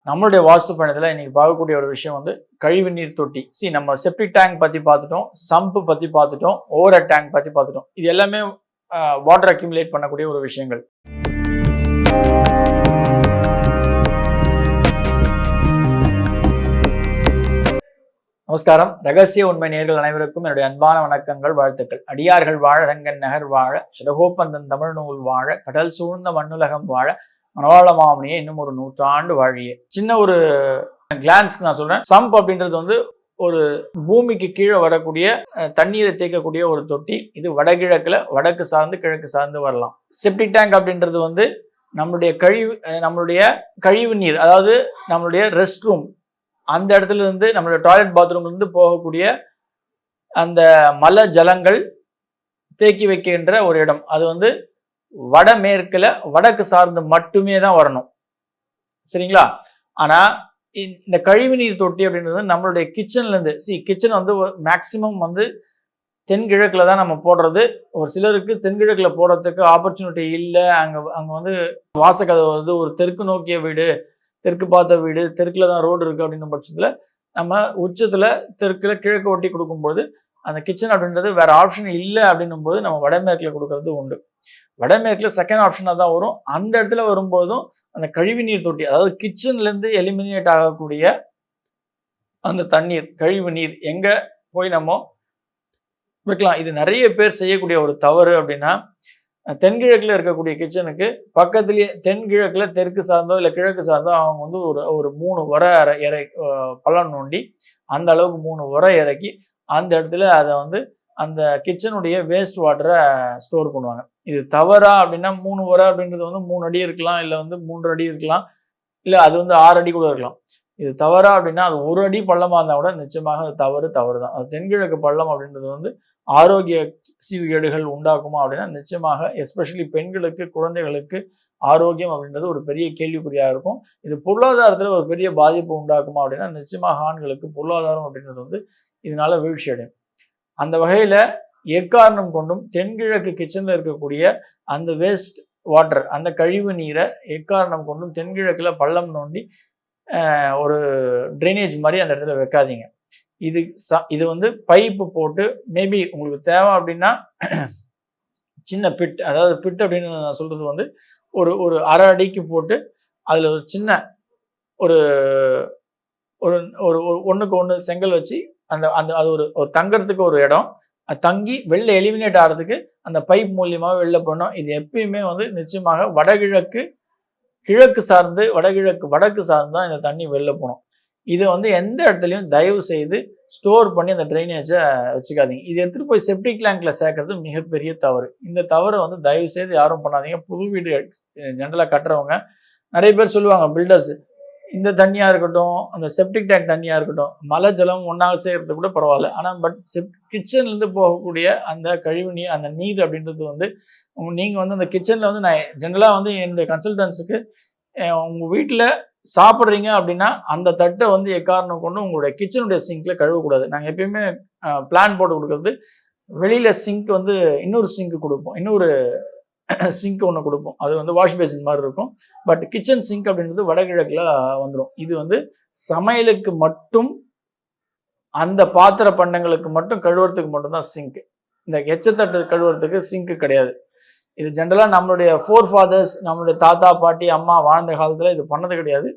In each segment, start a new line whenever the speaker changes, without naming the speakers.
நம்மளுடைய வாஸ்து பயணத்தில் இன்னைக்கு பார்க்கக்கூடிய ஒரு விஷயம் வந்து கழிவு நீர் தொட்டி. நம்ம செப்டிக் டேங்க் பற்றி பார்த்துட்டோம், சம்பு பற்றி பார்த்துட்டோம், ஓவர் டேங்க் பற்றி பார்த்துட்டோம். இது எல்லாமே வாட்டர் அக்யூமுலேட் பண்ணக்கூடிய ஒரு விஷயங்கள். நமஸ்காரம். ரகசிய உண்மை நேர்கள் அனைவருக்கும் என்னுடைய அன்பான வணக்கங்கள், வாழ்த்துக்கள். அடியார்கள் வாழ, ரங்கன் நகர் வாழ, சிறகோப்பந்தன் தமிழ் நூல் வாழ, கடல் சூழ்ந்த மண்ணுலகம் வாழ, மனவாள மாமனியே இன்னும் ஒரு 100 ஆண்டு வாழியே. சின்ன ஒரு கிளான்ஸ்க்கு நான் சொல்றேன். சம்ப் அப்படின்றது வந்து ஒரு பூமிக்கு கீழே வரக்கூடிய தண்ணீரை தேக்கக்கூடிய ஒரு தொட்டி. இது வடகிழக்குல வடக்கு சார்ந்து கிழக்கு சார்ந்து வரலாம். செப்டிக் டேங்க் அப்படின்றது வந்து நம்மளுடைய கழிவு நீர், அதாவது நம்மளுடைய ரெஸ்ட் ரூம், அந்த இடத்துல இருந்து நம்மளுடைய டாய்லெட் பாத்ரூம்ல இருந்து போகக்கூடிய அந்த மல ஜலங்கள் தேக்கி வைக்கின்ற ஒரு இடம். அது வந்து வடமேற்குல வடக்கு சார்ந்து மட்டுமே தான் வரணும், சரிங்களா? ஆனா இந்த கழிவுநீர் தொட்டி அப்படின்றது நம்மளுடைய கிச்சன்ல இருந்து, கிச்சன் வந்து மேக்சிமம் வந்து தென்கிழக்குல தான் நம்ம போடுறது. ஒரு சிலருக்கு தென்கிழக்குல போடுறதுக்கு ஆப்பர்ச்சுனிட்டி இல்லை. அங்க வந்து வாசக்கதவு வந்து ஒரு தெற்கு நோக்கிய வீடு, தெற்கு பார்த்த வீடு, தெற்குல தான் ரோடு இருக்கு அப்படின்ற பட்சத்துல நம்ம உச்சத்துல தெற்குல கிழக்கு ஒட்டி கொடுக்கும்போது அந்த கிச்சன் அப்படின்றது வேற ஆப்ஷன் இல்லை அப்படின்னும் போது நம்ம வடமேற்குல கொடுக்கறது உண்டு. வடமேற்குல செகண்ட் ஆப்ஷனாக தான் வரும். அந்த இடத்துல வரும்போதும் அந்த கழிவு நீர் தொட்டி, அதாவது கிச்சன்ல இருந்து எலிமினேட் ஆகக்கூடிய அந்த தண்ணீர், கழிவு நீர் எங்க போய் நம்ம வைக்கலாம்? இது நிறைய பேர் செய்யக்கூடிய ஒரு தவறு. அப்படின்னா தென்கிழக்குல இருக்கக்கூடிய கிச்சனுக்கு பக்கத்துலயே தென்கிழக்குல தெற்கு சார்ந்தோ இல்லை கிழக்கு சார்ந்தோ அவங்க வந்து ஒரு 3 உரை இறை பள்ளம் நோண்டி அந்த அளவுக்கு 3 உரை இறக்கி அந்த இடத்துல அதை வந்து அந்த கிச்சனுடைய வேஸ்ட் வாட்டரை ஸ்டோர் பண்ணுவாங்க. இது தவறா அப்படின்னா 3 உரை அப்படின்றது வந்து 3 அடி இருக்கலாம், இல்லை வந்து 3 அடி இருக்கலாம், இல்லை அது வந்து 6 அடி கூட இருக்கலாம். இது தவறா அப்படின்னா அது 1 அடி பள்ளமாக இருந்தால் கூட நிச்சயமாக அது தவறு தான். அது தென்கிழக்கு பள்ளம் அப்படின்றது வந்து ஆரோக்கிய சீர்கேடுகள் உண்டாக்குமா அப்படின்னா நிச்சயமாக, எஸ்பெஷலி பெண்களுக்கு, குழந்தைகளுக்கு ஆரோக்கியம் அப்படின்றது ஒரு பெரிய கேள்விக்குறியாக இருக்கும். இது பொருளாதாரத்தில் ஒரு பெரிய பாதிப்பு உண்டாக்குமா அப்படின்னா நிச்சயமாக ஆண்களுக்கு பொருளாதாரம் அப்படின்றது வந்து இதனால வீழ்ச்சி அடையும். அந்த வகையில எக்காரணம் கொண்டும் தென்கிழக்கு கிச்சன்ல இருக்கக்கூடிய அந்த வேஸ்ட் வாட்டர், அந்த கழிவு நீரை எக்காரணம் கொண்டும் தென்கிழக்குல பள்ளம் நோண்டி ஒரு ட்ரைனேஜ் மாதிரி அந்த இடத்துல வைக்காதீங்க. இது வந்து பைப்பு போட்டு, மேபி உங்களுக்கு தேவை அப்படின்னா சின்ன பிட், அதாவது பிட் அப்படின்னு நான் சொல்றது வந்து ஒரு அரை அடிக்கு போட்டு அதுல ஒரு சின்ன ஒரு ஒண்ணுக்கு ஒன்று செங்கல் வச்சு அது ஒரு தங்கறதுக்கு ஒரு இடம், தங்கி வெளில எலிமினேட் ஆகிறதுக்கு அந்த பைப் மூலியமாக வெளில போனோம். இது எப்பயுமே வந்து நிச்சயமாக கிழக்கு சார்ந்து வடக்கு சார்ந்து தான் இந்த தண்ணி வெளில போகணும். இதை வந்து எந்த இடத்துலையும் தயவு செய்து ஸ்டோர் பண்ணி அந்த ட்ரைனேஜை வச்சுக்காதீங்க. இது எடுத்துகிட்டு போய் செப்டிக் டேங்க்ல சேர்க்கறது மிகப்பெரிய தவறு. இந்த தவறை வந்து தயவு செய்து யாரும் பண்ணாதீங்க. புது வீடு ஜென்ரலாக கட்டுறவங்க நிறைய பேர் சொல்லுவாங்க, பில்டர்ஸ், இந்த தண்ணியாக இருக்கட்டும், அந்த செப்டிக் டேங்க் தண்ணியாக இருக்கட்டும், மழை ஜலம் ஒன்றாக சேர்றது கூட பரவாயில்ல. ஆனால் கிச்சன்லேருந்து போகக்கூடிய அந்த கழிவு நீர், அந்த நீர் அப்படின்றது வந்து நீங்கள் வந்து அந்த கிச்சனில் வந்து நான் ஜென்ரலாக வந்து என்னுடைய கன்சல்டன்ஸுக்கு, உங்கள் வீட்டில் சாப்பிட்றீங்க அப்படின்னா அந்த தட்டை வந்து எக்காரணம் கொண்டு உங்களுடைய கிச்சனுடைய சிங்க்ல கழுவக்கூடாது. நாங்கள் எப்பயுமே பிளான் போட்டு கொடுக்கறது, வெளியில் சிங்க் வந்து இன்னொரு சிங்க் கொடுப்போம், இன்னொரு சிங்க் ஒன்று கொடுப்போம். அது வந்து வாஷ் பேசின் மாதிரி இருக்கும். பட் கிச்சன் சிங்க் அப்படின்றது வடகிழக்குல வந்துடும். இது வந்து சமையலுக்கு மட்டும், அந்த பாத்திர பண்டங்களுக்கு மட்டும் கழுவுறதுக்கு மட்டும்தான் சிங்க். இந்த எச்சத்தட்டு கழுவுறதுக்கு சிங்க் கிடையாது. இது ஜென்ரலாக நம்மளுடைய ஃபாதர்ஸ், நம்மளுடைய தாத்தா பாட்டி அம்மா வாழ்ந்த காலத்தில் இது பண்ணது கிடையாது.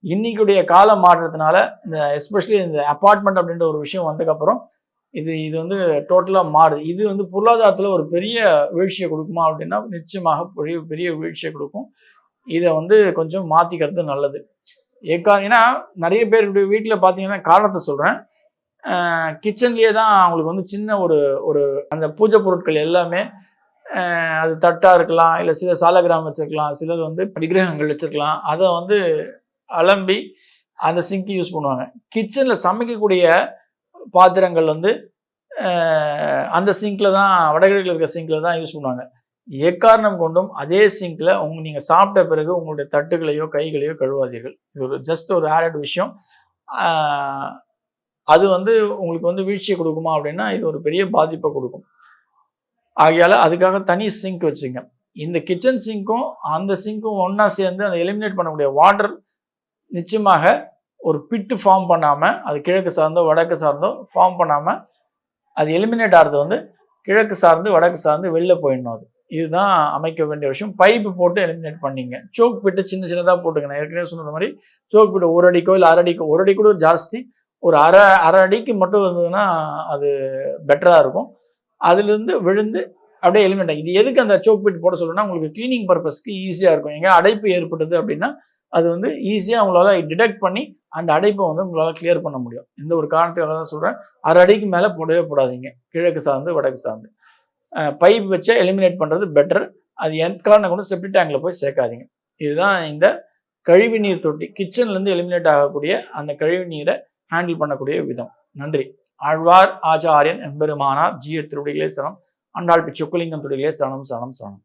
இன்னைக்குடைய கால மாற்றத்தினால இந்த எஸ்பெஷலி இந்த அப்பார்ட்மெண்ட் அப்படின்ற ஒரு விஷயம் வந்ததுக்கப்புறம் இது வந்து டோட்டலாக மாறுது. இது வந்து பொருளாதாரத்தில் ஒரு பெரிய வீழ்ச்சியை கொடுக்குமா அப்படின்னா நிச்சயமாக பெரிய வீழ்ச்சியை கொடுக்கும். இதை வந்து கொஞ்சம் மாற்றிக்கிறது நல்லது. ஏன்னா நிறைய பேருடைய வீட்டில் பார்த்தீங்கன்னா, காரணத்தை சொல்கிறேன், கிச்சன்லேயே தான் அவங்களுக்கு வந்து சின்ன ஒரு அந்த பூஜை பொருட்கள் எல்லாமே, அது தட்டாக இருக்கலாம், இல்லை சில சாலகிராம் வச்சுருக்கலாம், சிலர் வந்து விக்கிரகங்கள் வச்சுருக்கலாம், அதை வந்து அலம்பி அந்த சிங்க் யூஸ் பண்ணுவாங்க. கிச்சனில் சமைக்கக்கூடிய பாத்திரங்கள் வந்து அந்த சிங்கில் தான், வடகிழக்கில் இருக்கிற சிங்கில் தான் யூஸ் பண்ணுவாங்க. எக்காரணம் கொண்டும் அதே சிங்கில் நீங்கள் சாப்பிட்ட பிறகு உங்களுடைய தட்டுகளையோ கைகளையோ கழுவாதீர்கள். இது ஜஸ்ட் ஒரு ஆடட் விஷயம். அது வந்து உங்களுக்கு வந்து வீழ்ச்சியை கொடுக்குமா அப்படின்னா இது ஒரு பெரிய பாதிப்பை கொடுக்கும். ஆகையால் அதுக்காக தனி சிங்க் வச்சுங்க. இந்த கிச்சன் சிங்க்கும் அந்த சிங்க்கும் ஒன்றா சேர்ந்து அந்த எலிமினேட் பண்ணக்கூடிய வாட்டர் நிச்சயமாக ஒரு பிட்டு ஃபார்ம் பண்ணாமல், அது கிழக்கு சார்ந்தோ வடக்கு சார்ந்தோ ஃபார்ம் பண்ணாமல், அது எலிமினேட் ஆகிறது வந்து கிழக்கு சார்ந்து வடக்கு சார்ந்து வெளில போயிடணும். அது இதுதான் அமைக்க வேண்டிய விஷயம். பைப்பு போட்டு எலிமினேட் பண்ணிங்க. சோக் பிட்டு சின்ன சின்னதாக போட்டுங்க. நான் ஏற்கனவே சொன்ன மாதிரி சோக் பிட்டு 1 அடிக்கோ இல்லை 1/2 அடிக்கோ, 1 அடி கூட ஜாஸ்தி, ஒரு அரை அடிக்கு மட்டும் இருந்ததுன்னா அது பெட்டராக இருக்கும். அதுலேருந்து விழுந்து அப்படியே எலிமெண்ட் ஆகும். இது எதுக்கு அந்த சோக் பிட் போட சொல்றேன்னா, உங்களுக்கு கிளீனிங் பர்பஸ்க்கு ஈஸியாக இருக்கும். எங்க அடைப்பு ஏற்பட்டது அப்படின்னா அது வந்து ஈஸியாக உங்களால் டிடெக்ட் பண்ணி அந்த அடைப்பை வந்து உங்களால் கிளியர் பண்ண முடியும். இந்த ஒரு காரணத்துக்காக தான் சொல்கிறேன். 1/2 அடிக்கு மேலே போடவே போடாதீங்க, கிழக்கு சார்ந்து வடக்கு சார்ந்து. பைப் வச்சு எலிமினேட் பண்ணுறது பெட்டர். அது எக்காரணம் கூட செப்டிக் டேங்கில் போய் சேர்க்காதீங்க. இதுதான் இந்த கழிவு நீர் தொட்டி, கிச்சன்லேருந்து எலிமினேட் ஆகக்கூடிய அந்த கழிவு நீரை ஹேண்டில் பண்ணக்கூடிய விதம். நன்றி. ஆழ்வார் ஆச்சாரியன் எம்பெருமானார் ஜீய திருவடிகளே சரணம். ஆண்டாள் பிச்சொக்குலிங்கம் திருவடிகளே சரணம் சரணம் சரணம்.